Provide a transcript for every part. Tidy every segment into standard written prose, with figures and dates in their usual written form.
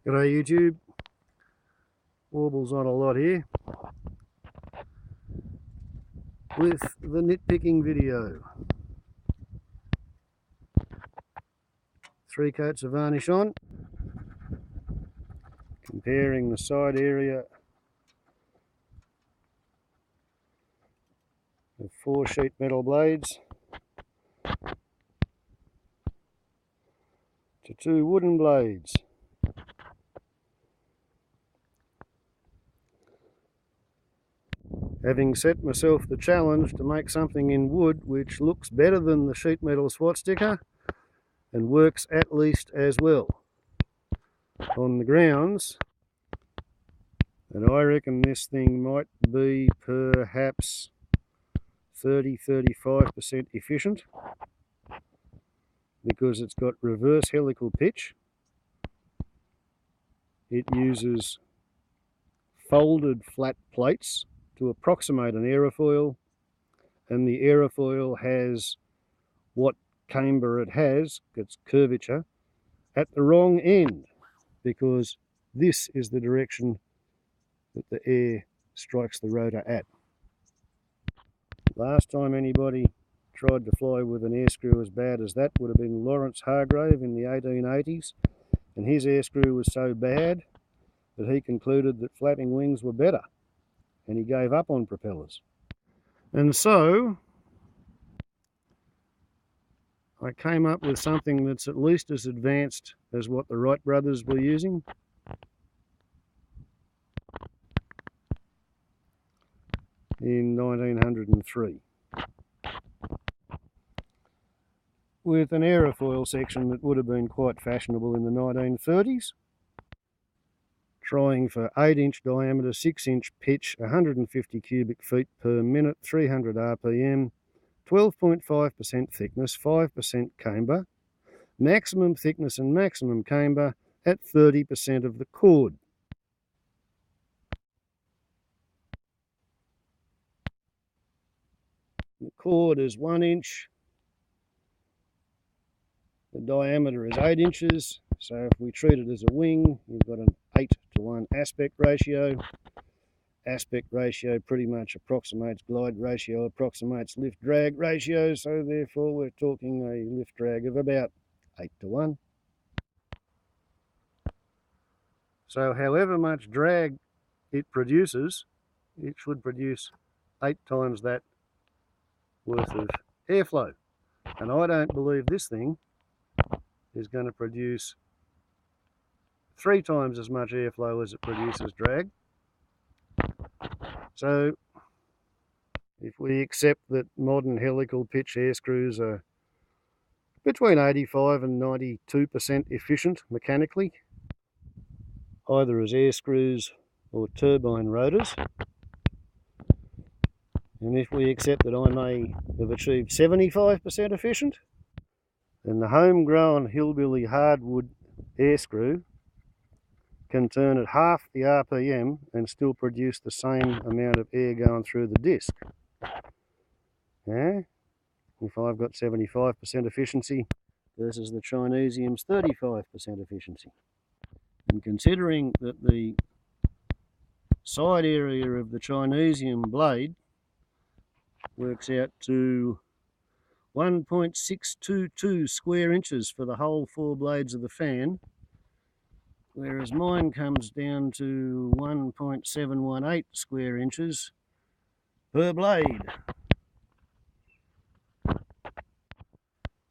G'day YouTube, Warbles on a lot here with the nitpicking video. 3 coats of varnish on, comparing the side area of 4 sheet metal blades to 2 wooden blades. Having set myself the challenge to make something in wood which looks better than the sheet metal swat sticker and works at least as well, on the grounds that I reckon this thing might be perhaps 30-35% efficient, because it's got reverse helical pitch. It uses folded flat plates to approximate an aerofoil, and the aerofoil has what camber it has, its curvature, at the wrong end, because this is the direction that the air strikes the rotor at. Last time anybody tried to fly with an air screw as bad as that would have been Lawrence Hargrave in the 1880s, and his air screw was so bad that he concluded that flapping wings were better, and he gave up on propellers. And so I came up with something that's at least as advanced as what the Wright brothers were using. In 1903, with an aerofoil section that would have been quite fashionable in the 1930s, trying for 8-inch diameter, 6-inch pitch, 150 cubic feet per minute, 300 RPM, 12.5% thickness, 5% camber, maximum thickness and maximum camber at 30% of the chord. The chord is 1 inch, the diameter is 8 inches, so if we treat it as a wing, you've got an 8:1 aspect ratio. Aspect ratio pretty much approximates glide ratio, approximates lift drag ratio, so therefore we're talking a lift drag of about 8:1. So however much drag it produces, it should produce 8 times that worth of airflow. And I don't believe this thing is going to produce 3 times as much airflow as it produces drag. So if we accept that modern helical pitch air screws are between 85 and 92% efficient mechanically, either as air screws or turbine rotors, and if we accept that I may have achieved 75% efficient, then the homegrown hillbilly hardwood air screw can turn at half the RPM and still produce the same amount of air going through the disc. Yeah? If I've got 75% efficiency versus the Chinesium's 35% efficiency. And considering that the side area of the Chinesium blade works out to 1.622 square inches for the whole 4 blades of the fan, whereas mine comes down to 1.718 square inches per blade.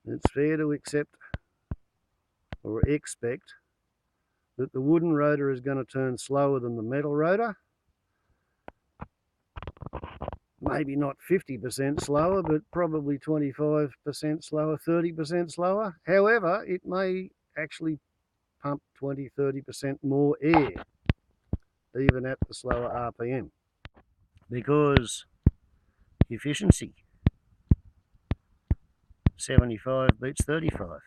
It's fair to accept or expect that the wooden rotor is going to turn slower than the metal rotor. Maybe not 50% slower, but probably 25% slower, 30% slower. However, it may actually pump 20-30% more air, even at the slower RPM, because efficiency, 75 beats 35.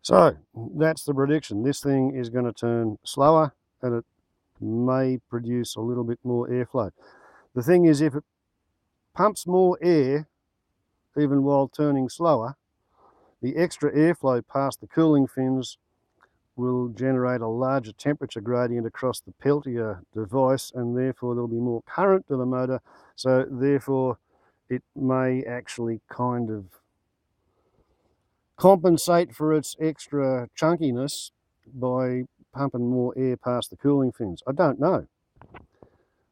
So that's the prediction. This thing is going to turn slower and it may produce a little bit more airflow. The thing is, if it pumps more air even while turning slower, the extra airflow past the cooling fins will generate a larger temperature gradient across the Peltier device, and therefore there'll be more current to the motor, so therefore it may actually kind of compensate for its extra chunkiness by pumping more air past the cooling fins. I don't know.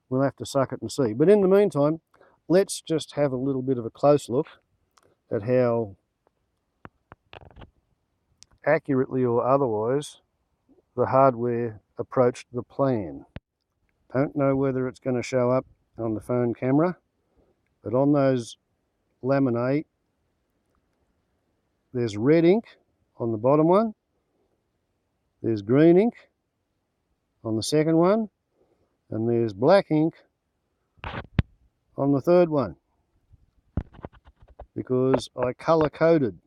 We'll have to suck it and see. But in the meantime, let's just have a little bit of a close look at how accurately or otherwise the hardware approached the plan. Don't know whether it's going to show up on the phone camera, but on those laminae there's red ink on the bottom one, there's green ink on the second one, and there's black ink on the third one, because I colour coded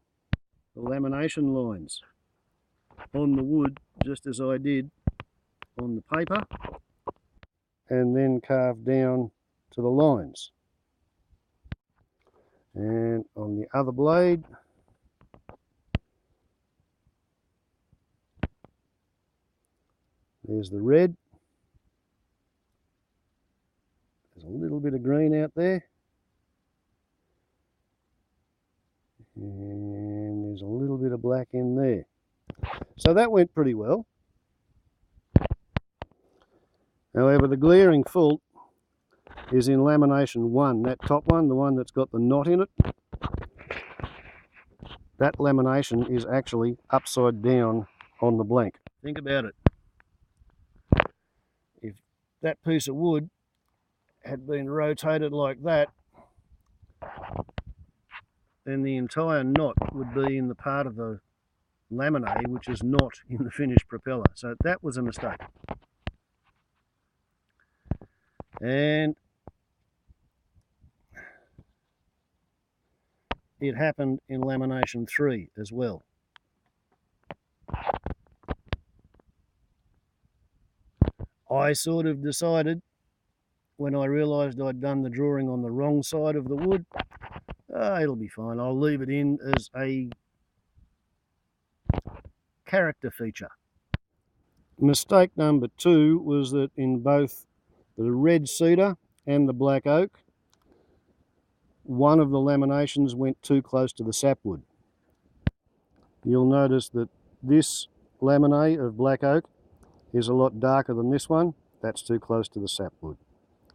the lamination lines on the wood just as I did on the paper, and then carved down to the lines. And on the other blade, there's the red. There's a little bit of green out there, and there's a little bit of black in there. So that went pretty well. However, the glaring fault is in lamination 1, that top one, the one that's got the knot in it. That lamination is actually upside down on the blank. Think about it. If that piece of wood had been rotated like that, then the entire knot would be in the part of the laminae which is not in the finished propeller. So that was a mistake. And it happened in lamination 3 as well. I sort of decided, when I realised I'd done the drawing on the wrong side of the wood, it'll be fine, I'll leave it in as a character feature. Mistake number 2 was that in both the red cedar and the black oak, one of the laminations went too close to the sapwood. You'll notice that this laminae of black oak is a lot darker than this one. That's too close to the sapwood.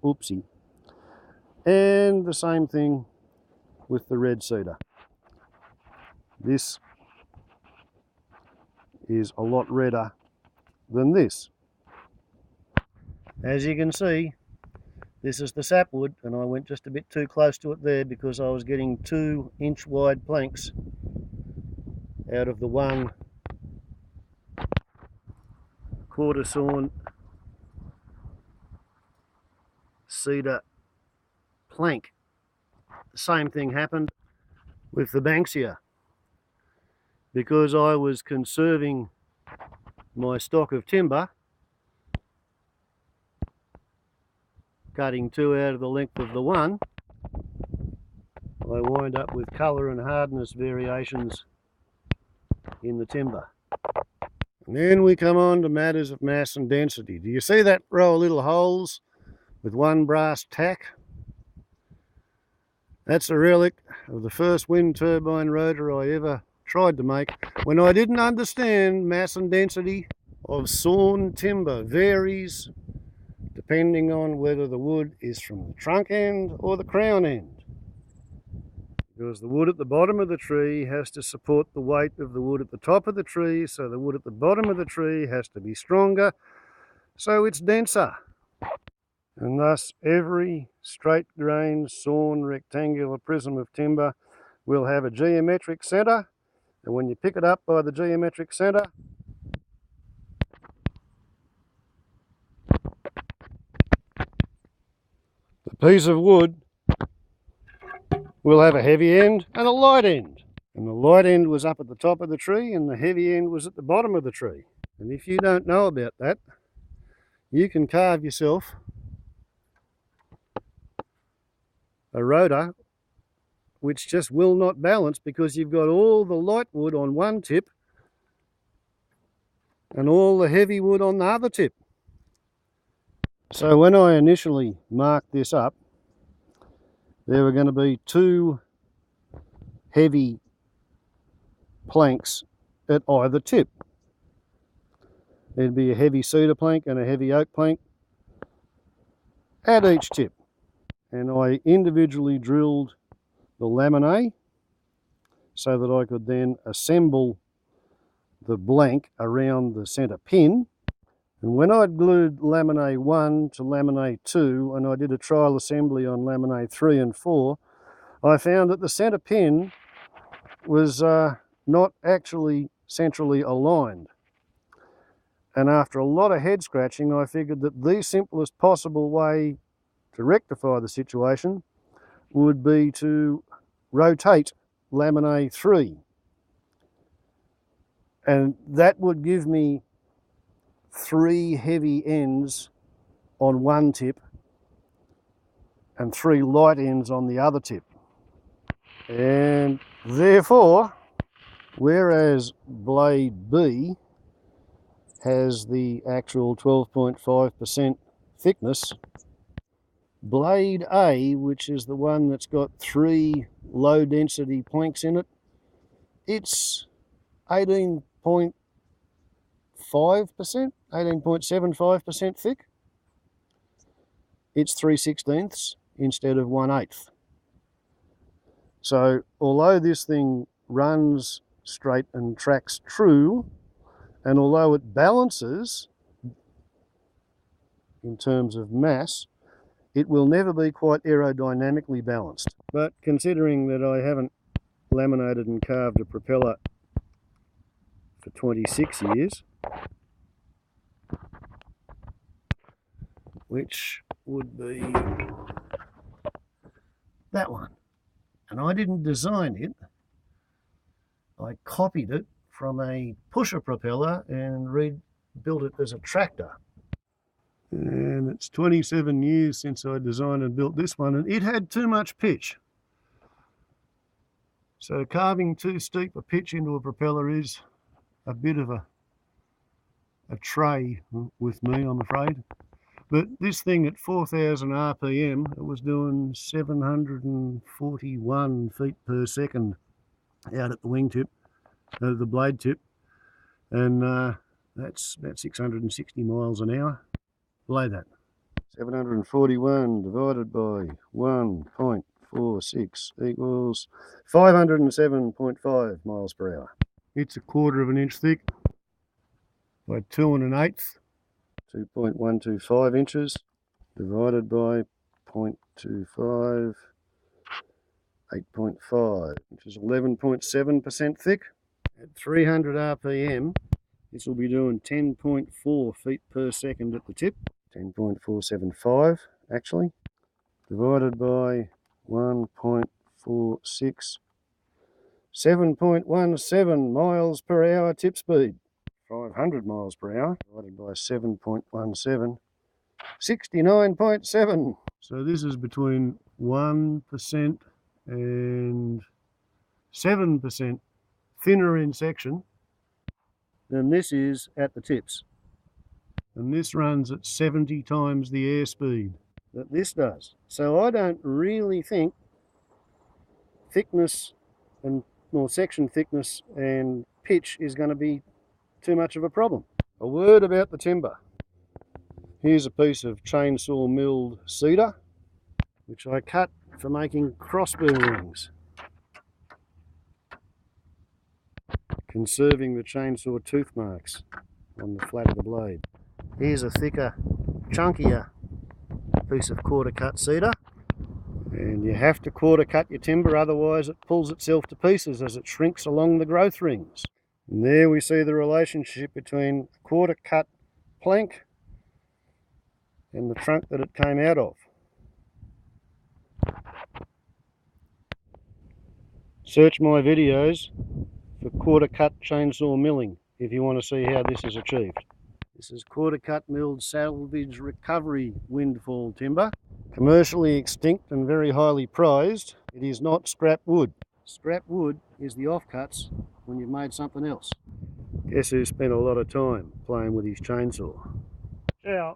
Oopsie. And the same thing with the red cedar. This is a lot redder than this. As you can see, this is the sapwood, and I went just a bit too close to it there because I was getting 2-inch wide planks out of the one quarter sawn cedar plank. The same thing happened with the Banksia. Because I was conserving my stock of timber, cutting 2 out of the length of the one, I wind up with colour and hardness variations in the timber. And then we come on to matters of mass and density. Do you see that row of little holes with one brass tack? That's a relic of the first wind turbine rotor I ever tried to make, when I didn't understand mass and density of sawn timber varies depending on whether the wood is from the trunk end or the crown end. Because the wood at the bottom of the tree has to support the weight of the wood at the top of the tree, so the wood at the bottom of the tree has to be stronger, so it's denser. And thus every straight grain sawn rectangular prism of timber will have a geometric centre, and when you pick it up by the geometric centre, the piece of wood will have a heavy end and a light end. And the light end was up at the top of the tree and the heavy end was at the bottom of the tree. And if you don't know about that, you can carve yourself a rotor which just will not balance because you've got all the light wood on one tip and all the heavy wood on the other tip. So when I initially marked this up, there were going to be two heavy planks at either tip. There'd be a heavy cedar plank and a heavy oak plank at each tip. And I individually drilled the laminae so that I could then assemble the blank around the centre pin. And when I'd glued laminae 1 to laminae 2 and I did a trial assembly on laminae 3 and 4, I found that the centre pin was not actually centrally aligned. And after a lot of head scratching, I figured that the simplest possible way to rectify the situation would be to rotate laminae 3. And that would give me 3 heavy ends on one tip and 3 light ends on the other tip. And therefore, whereas blade B has the actual 12.5% thickness, blade A, which is the one that's got 3 low density planks in it, it's 18.5%, 18.75% thick. It's 3/16 instead of 1/8. So although this thing runs straight and tracks true, and although it balances in terms of mass, it will never be quite aerodynamically balanced. But considering that I haven't laminated and carved a propeller for 26 years, which would be that one, and I didn't design it, I copied it from a pusher propeller and rebuilt it as a tractor. And it's 27 years since I designed and built this one, and it had too much pitch. So carving too steep a pitch into a propeller is a bit of a tray with me, I'm afraid. But this thing at 4,000 RPM, it was doing 741 feet per second out at the wingtip, the blade tip, and that's about 660 miles an hour. Below that, 741 divided by 1.46 equals 507.5 miles per hour. It's 1/4 of an inch thick by 2 1/8, 2.125 inches divided by 0.25, 8.5, which is 11.7% thick. At 300 RPM, this will be doing 10.4 feet per second at the tip, 10.475 actually, divided by 1.46, 7.17 miles per hour tip speed. 500 miles per hour divided by 7.17, 69.7. So this is between 1% and 7% thinner in section than this is at the tips. And this runs at 70 times the airspeed that this does. So I don't really think thickness and section thickness and pitch is going to be too much of a problem. A word about the timber. Here's a piece of chainsaw milled cedar, which I cut for making crossbill rings, conserving the chainsaw tooth marks on the flat of the blade. Here's a thicker, chunkier piece of quarter cut cedar, and you have to quarter cut your timber, otherwise it pulls itself to pieces as it shrinks along the growth rings. And there we see the relationship between a quarter cut plank and the trunk that it came out of. Search my videos for quarter cut chainsaw milling if you want to see how this is achieved. This is quarter cut milled salvage recovery windfall timber, commercially extinct and very highly prized. It is not scrap wood. Scrap wood is the offcuts when you've made something else. Guess who spent a lot of time playing with his chainsaw? Yeah.